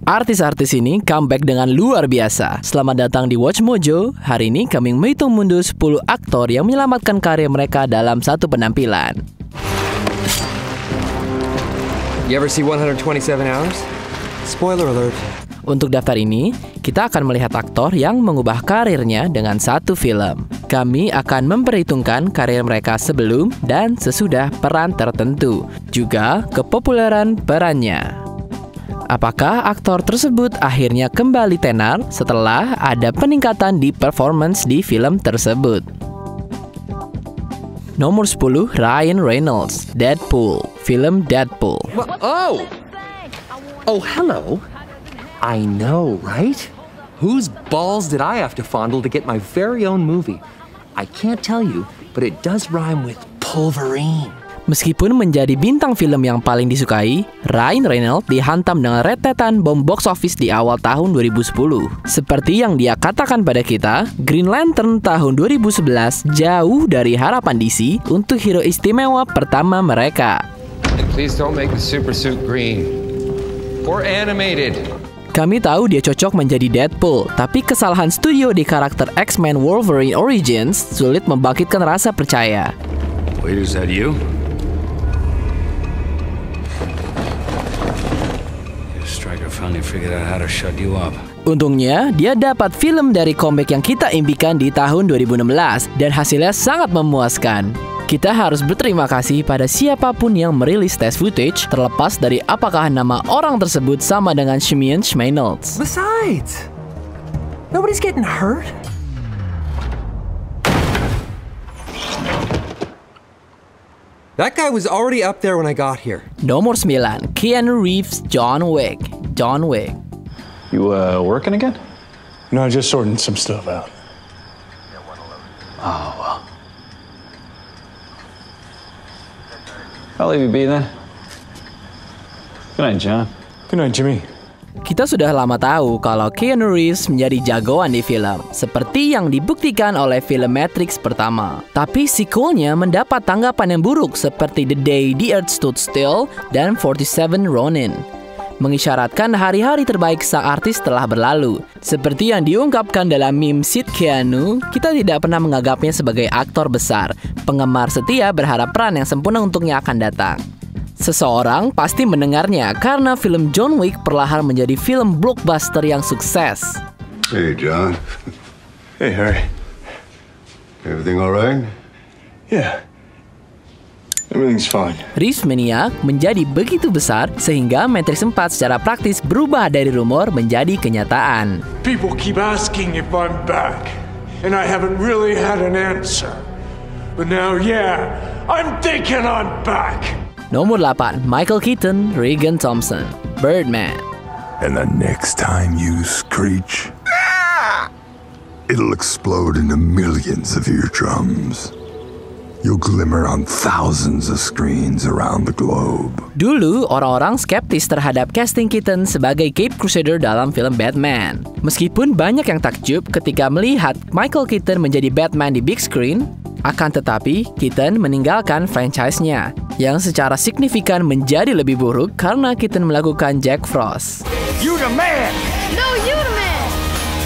Artis-artis ini comeback dengan luar biasa. Selamat datang di Watch Mojo. Hari ini kami menghitung mundur 10 aktor yang menyelamatkan karir mereka dalam satu penampilan. You ever see 127 Hours? Spoiler alert. Untuk daftar ini, kita akan melihat aktor yang mengubah karirnya dengan satu film. Kami akan memperhitungkan karir mereka sebelum dan sesudah peran tertentu, juga kepopuleran perannya. Apakah aktor tersebut akhirnya kembali tenar setelah ada peningkatan di performance di film tersebut? Nomor 10, Ryan Reynolds, Deadpool, film Deadpool. Oh, hello. I know, right? Whose balls did I have to fondle to get my very own movie? I can't tell you, but it does rhyme with Pulverine. Meskipun menjadi bintang film yang paling disukai, Ryan Reynolds dihantam dengan rentetan bom box office di awal tahun 2010. Seperti yang dia katakan pada kita, Green Lantern tahun 2011 jauh dari harapan DC untuk hero istimewa pertama mereka. And please don't make the super suit green or animated. Kami tahu dia cocok menjadi Deadpool, tapi kesalahan studio di karakter X-Men Wolverine Origins sulit membangkitkan rasa percaya. Wait, is that you? Striker finally figured out how to shut you up. Untungnya, dia dapat film dari komik yang kita impikan di tahun 2016 dan hasilnya sangat memuaskan. Kita harus berterima kasih pada siapapun yang merilis test footage, terlepas dari apakah nama orang tersebut sama dengan Shemian Schmeinholz. Besides, nobody's getting hurt. That guy was already up there when I got here. Nomor 9, Keanu Reeves, John Wick. John Wick. You working again? No, just sorting some stuff out. Oh, well. I'll leave you be then. Good night, John. Good night, Jimmy. Kita sudah lama tahu kalau Keanu Reeves menjadi jagoan di film, seperti yang dibuktikan oleh film Matrix pertama. Tapi sequelnya mendapat tanggapan yang buruk seperti The Day the Earth Stood Still dan 47 Ronin, mengisyaratkan hari-hari terbaik sang artis telah berlalu. Seperti yang diungkapkan dalam meme Sid Keanu, kita tidak pernah menganggapnya sebagai aktor besar. Penggemar setia berharap peran yang sempurna untuknya akan datang. Seseorang pasti mendengarnya karena film John Wick perlahan menjadi film blockbuster yang sukses. Hey, John. Hey, Harry. Everything all right? Yeah. Everything's fine. Reeves Mania menjadi begitu besar sehingga Matrix 4 secara praktis berubah dari rumor menjadi kenyataan. People keep asking if I'm back, and I haven't really had an answer. But now, yeah, I'm thinking I'm back. Nomor 8, Michael Keaton, Regan Thompson, Birdman. And the next time you screech, it'll explode into millions of eardrums. You'll glimmer on thousands of screens around the globe. Dulu, orang-orang skeptis terhadap casting Keaton sebagai Cape Crusader dalam film Batman. Meskipun banyak yang takjub ketika melihat Michael Keaton menjadi Batman di big screen, akan tetapi Keaton meninggalkan franchise-nya, yang secara signifikan menjadi lebih buruk karena Keaton melakukan Jack Frost. You the man! No, you the man!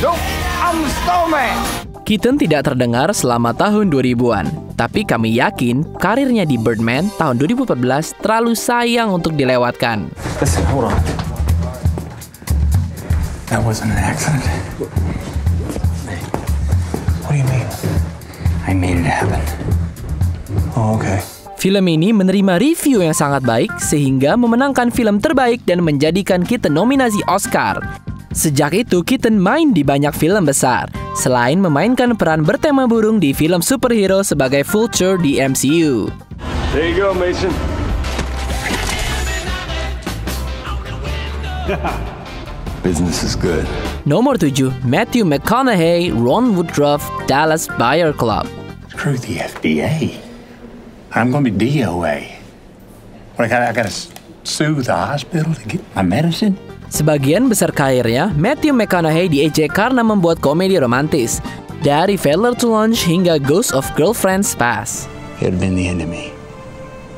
No, I'm the snowman! Keaton tidak terdengar selama tahun 2000-an, tapi kami yakin karirnya di Birdman tahun 2014 terlalu sayang untuk dilewatkan. Listen, hold on. That wasn't an accident. What do you mean? I made it happen. Oh, okay. Film ini menerima review yang sangat baik sehingga memenangkan film terbaik dan menjadikan Keaton nominasi Oscar. Sejak itu Keaton main di banyak film besar, selain memainkan peran bertema burung di film superhero sebagai Vulture di MCU. There you go, Mason. Business is good. Nomor 7, Matthew McConaughey, Ron Woodruff, Dallas Buyer Club. Screw the FDA. I'm going to be DOA. What, I gotta sue the hospital to get my medicine? Sebagian besar karirnya, Matthew McConaughey diejek karena membuat komedi romantis, dari Failure to Launch hingga Ghost of Girlfriend's Past. It had been the end of me.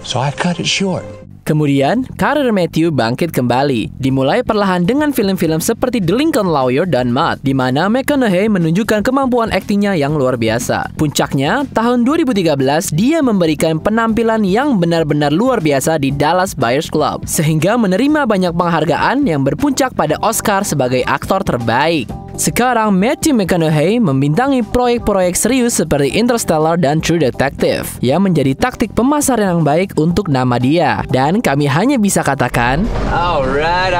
So I cut it short. Kemudian, karir Matthew bangkit kembali, dimulai perlahan dengan film-film seperti The Lincoln Lawyer dan Mud, di mana McConaughey menunjukkan kemampuan aktingnya yang luar biasa. Puncaknya, tahun 2013, dia memberikan penampilan yang benar-benar luar biasa di Dallas Buyers Club, sehingga menerima banyak penghargaan yang berpuncak pada Oscar sebagai aktor terbaik. Sekarang, Matthew McConaughey membintangi proyek-proyek serius seperti Interstellar dan True Detective, yang menjadi taktik pemasaran yang baik untuk nama dia. Dan kami hanya bisa katakan, alright.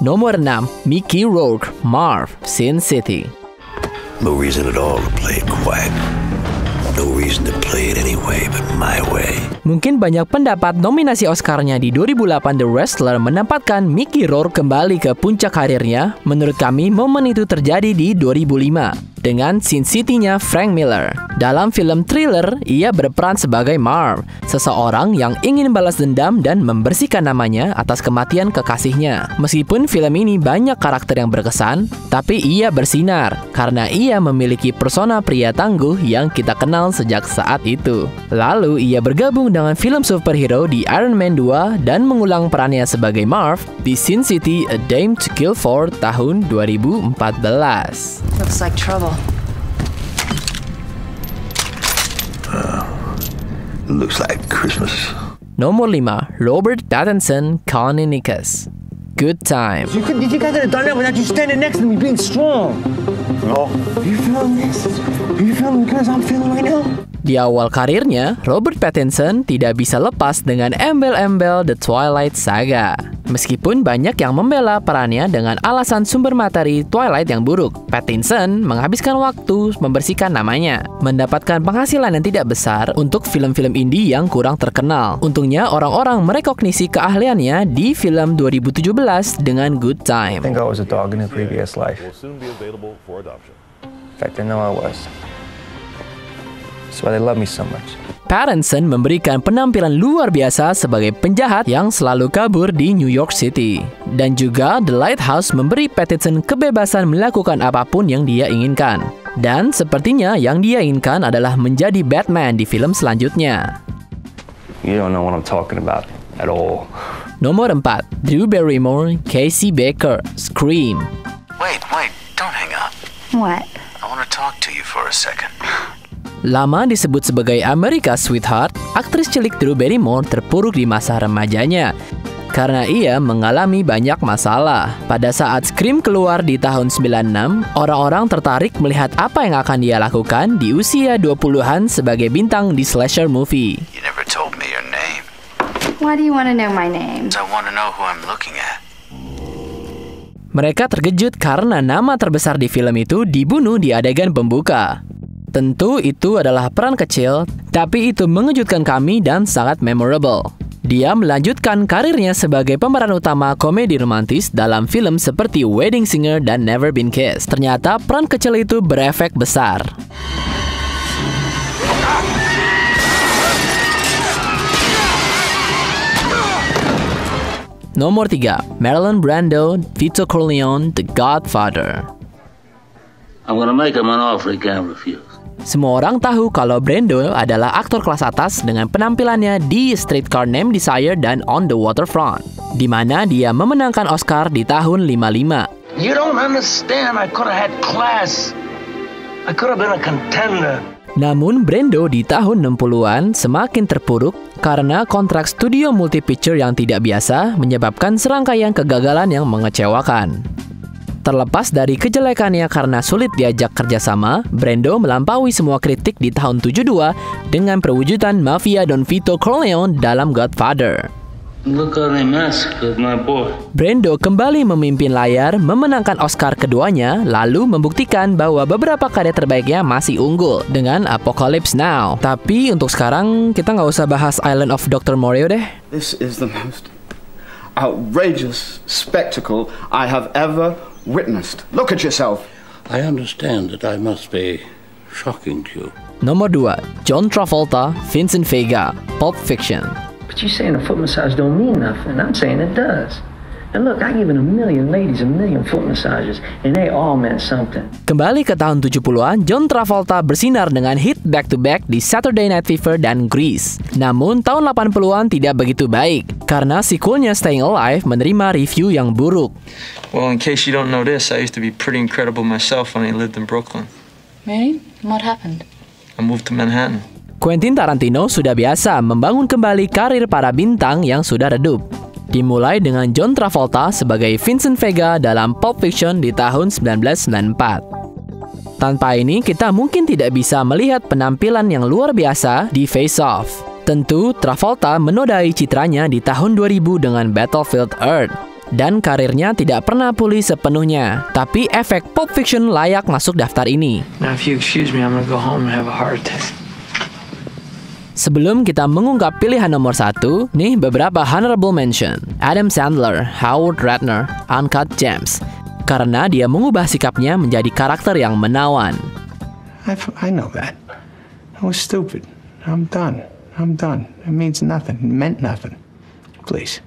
Nomor 6, Mickey Rourke, Marv, Sin City. No reason at all to play it quiet. No reason to play it anyway but my way. Mungkin banyak pendapat nominasi Oscar-nya di 2008 The Wrestler menempatkan Mickey Rourke kembali ke puncak karirnya. Menurut kami, momen itu terjadi di 2005 dengan Sin City-nya Frank Miller. Dalam film thriller, ia berperan sebagai Marv, seseorang yang ingin balas dendam dan membersihkan namanya atas kematian kekasihnya. Meskipun film ini banyak karakter yang berkesan, tapi ia bersinar karena ia memiliki persona pria tangguh yang kita kenal sejak saat itu. Lalu ia bergabung dengan film superhero di Iron Man 2 dan mengulang perannya sebagai Marv di Sin City: A Dame to Kill For tahun 2014. Looks like trouble. Looks like Christmas. Nomor 5, Robert Pattinson, Connie Nicholas, Good Time. You guys could have done that without you standing next to me being strong. No. Are you feeling this? Are you feeling because I'm feeling right now? Di awal karirnya, Robert Pattinson tidak bisa lepas dengan embel-embel The Twilight Saga. Meskipun banyak yang membela perannya dengan alasan sumber materi Twilight yang buruk, Pattinson menghabiskan waktu membersihkan namanya, mendapatkan penghasilan yang tidak besar untuk film-film indie yang kurang terkenal. Untungnya orang-orang merekognisi keahliannya di film 2017 dengan Good Time. I think I was a dog in a previous life. In fact, I know I was. That's why they love me so much. Pattinson memberikan penampilan luar biasa sebagai penjahat yang selalu kabur di New York City. Dan juga The Lighthouse memberi Pattinson kebebasan melakukan apapun yang dia inginkan. Dan sepertinya yang dia inginkan adalah menjadi Batman di film selanjutnya. You don't know what I'm talking about at all. Nomor 4, Drew Barrymore, Casey Baker, Scream. Wait, don't hang up. What? I want to talk to you for a second. Lama disebut sebagai America's Sweetheart, aktris cilik Drew Barrymore terpuruk di masa remajanya karena ia mengalami banyak masalah. Pada saat Scream keluar di tahun 96, orang-orang tertarik melihat apa yang akan dia lakukan di usia 20-an sebagai bintang di slasher movie. You never told me your name. Why do you want to know my name? I want to know who I'm looking at. Mereka terkejut karena nama terbesar di film itu dibunuh di adegan pembuka. Tentu itu adalah peran kecil, tapi itu mengejutkan kami dan sangat memorable. Dia melanjutkan karirnya sebagai pemeran utama komedi romantis dalam film seperti Wedding Singer dan Never Been Kissed. Ternyata peran kecil itu berefek besar. Nomor 3, Marlon Brando, Vito Corleone, The Godfather. I'm gonna make him an offer he can't refuse. Semua orang tahu kalau Brando adalah aktor kelas atas dengan penampilannya di Streetcar Named Desire dan On the Waterfront, di mana dia memenangkan Oscar di tahun 55. You don't understand. I could have had class. I could have been a contender. Namun Brando di tahun 60-an semakin terpuruk karena kontrak studio multi-picture yang tidak biasa menyebabkan serangkaian kegagalan yang mengecewakan. Terlepas dari kejelekannya karena sulit diajak kerjasama, Brando melampaui semua kritik di tahun 72 dengan perwujudan mafia Don Vito Corleone dalam Godfather. Look how they massacred my boy. Brando kembali memimpin layar, memenangkan Oscar keduanya, lalu membuktikan bahwa beberapa karya terbaiknya masih unggul dengan Apocalypse Now. Tapi untuk sekarang, kita nggak usah bahas Island of Dr. Moreau deh. This is the most outrageous spectacle I have ever witnessed. Look at yourself. I understand that I must be shocking to you. Nomor 2, John Travolta, Vincent Vega, Pulp Fiction. But you saying a foot massage don't mean nothing. I'm saying it does. And look, I given a million ladies a million foot massages, and they all meant something. Kembali ke tahun 70-an, John Travolta bersinar dengan hit back-to-back di Saturday Night Fever dan Grease. Namun, tahun 80-an tidak begitu baik, karena sequelnya Staying Alive menerima review yang buruk. Well, in case you don't know this, I used to be pretty incredible myself when I lived in Brooklyn. Really? What happened? I moved to Manhattan. Quentin Tarantino sudah biasa membangun kembali karir para bintang yang sudah redup. Dimulai dengan John Travolta sebagai Vincent Vega dalam Pulp Fiction di tahun 1994. Tanpa ini, kita mungkin tidak bisa melihat penampilan yang luar biasa di Face Off. Tentu, Travolta menodai citranya di tahun 2000 dengan Battlefield Earth. Dan karirnya tidak pernah pulih sepenuhnya. Tapi efek Pulp Fiction layak masuk daftar ini. Now, if you excuse me, I'm gonna go home and have a heart attack. Sebelum kita mengungkap pilihan nomor 1, nih beberapa honorable mention. Adam Sandler, Howard Ratner, Uncut Gems. Karena dia mengubah sikapnya menjadi karakter yang menawan. I know that. I was stupid. I'm done. It means nothing. It meant nothing. Please.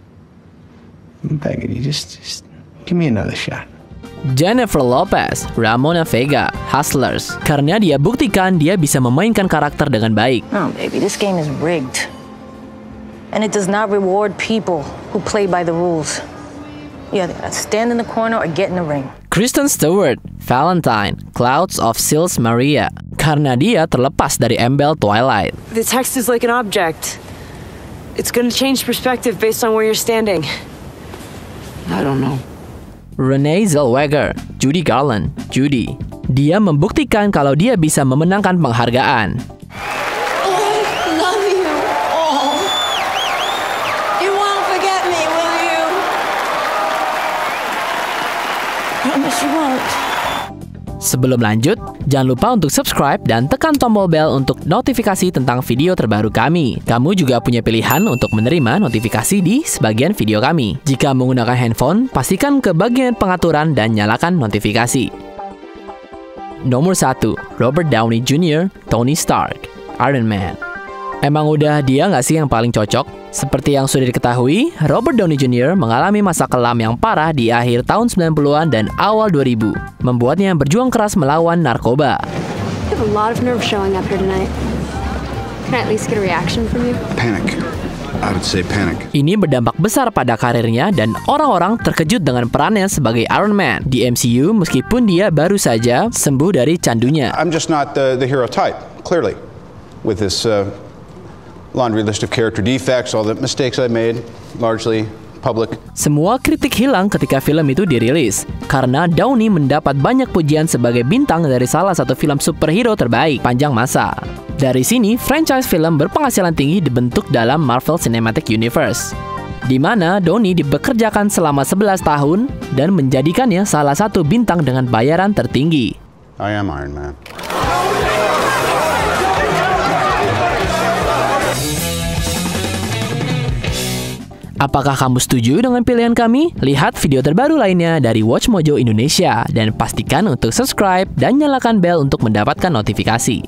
I'm begging you, just give me another shot. Jennifer Lopez, Ramona Vega, Hustlers. Karena dia buktikan dia bisa memainkan karakter dengan baik. No, baby, this game is rigged. And it does not reward people who play by the rules. You either stand in the corner or get in the ring. Kristen Stewart, Valentine, Clouds of Sils Maria. Karena dia terlepas dari embel Twilight. The text is like an object. It's going to change perspective based on where you're standing. I don't know. Renee Zellweger, Judy Garland, Judy. Dia membuktikan kalau dia bisa memenangkan penghargaan. I love you. Oh. You won't forget me, will you? Promise you won't. Sebelum lanjut, jangan lupa untuk subscribe dan tekan tombol bel untuk notifikasi tentang video terbaru kami. Kamu juga punya pilihan untuk menerima notifikasi di sebagian video kami. Jika menggunakan handphone, pastikan ke bagian pengaturan dan nyalakan notifikasi. Nomor 1, Robert Downey Jr., Tony Stark, Iron Man. Emang udah dia nggak sih yang paling cocok? Seperti yang sudah diketahui, Robert Downey Jr. mengalami masa kelam yang parah di akhir tahun 90-an dan awal 2000, membuatnya berjuang keras melawan narkoba. You have a lot of nerve showing up here tonight. Can I at least get a reaction from you? Panic. I would say panic. Ini berdampak besar pada karirnya dan orang-orang terkejut dengan perannya sebagai Iron Man di MCU meskipun dia baru saja sembuh dari candunya. I'm just not the hero type, clearly. With this laundry list of character defects, all the mistakes I made, largely public. Semua kritik hilang ketika film itu dirilis, karena Downey mendapat banyak pujian sebagai bintang dari salah satu film superhero terbaik panjang masa. Dari sini, franchise film berpenghasilan tinggi dibentuk dalam Marvel Cinematic Universe, di mana Downey dibekerjakan selama 11 tahun dan menjadikannya salah satu bintang dengan bayaran tertinggi. I am Iron Man. Apakah kamu setuju dengan pilihan kami? Lihat video terbaru lainnya dari Watch Mojo Indonesia dan pastikan untuk subscribe dan nyalakan bel untuk mendapatkan notifikasi.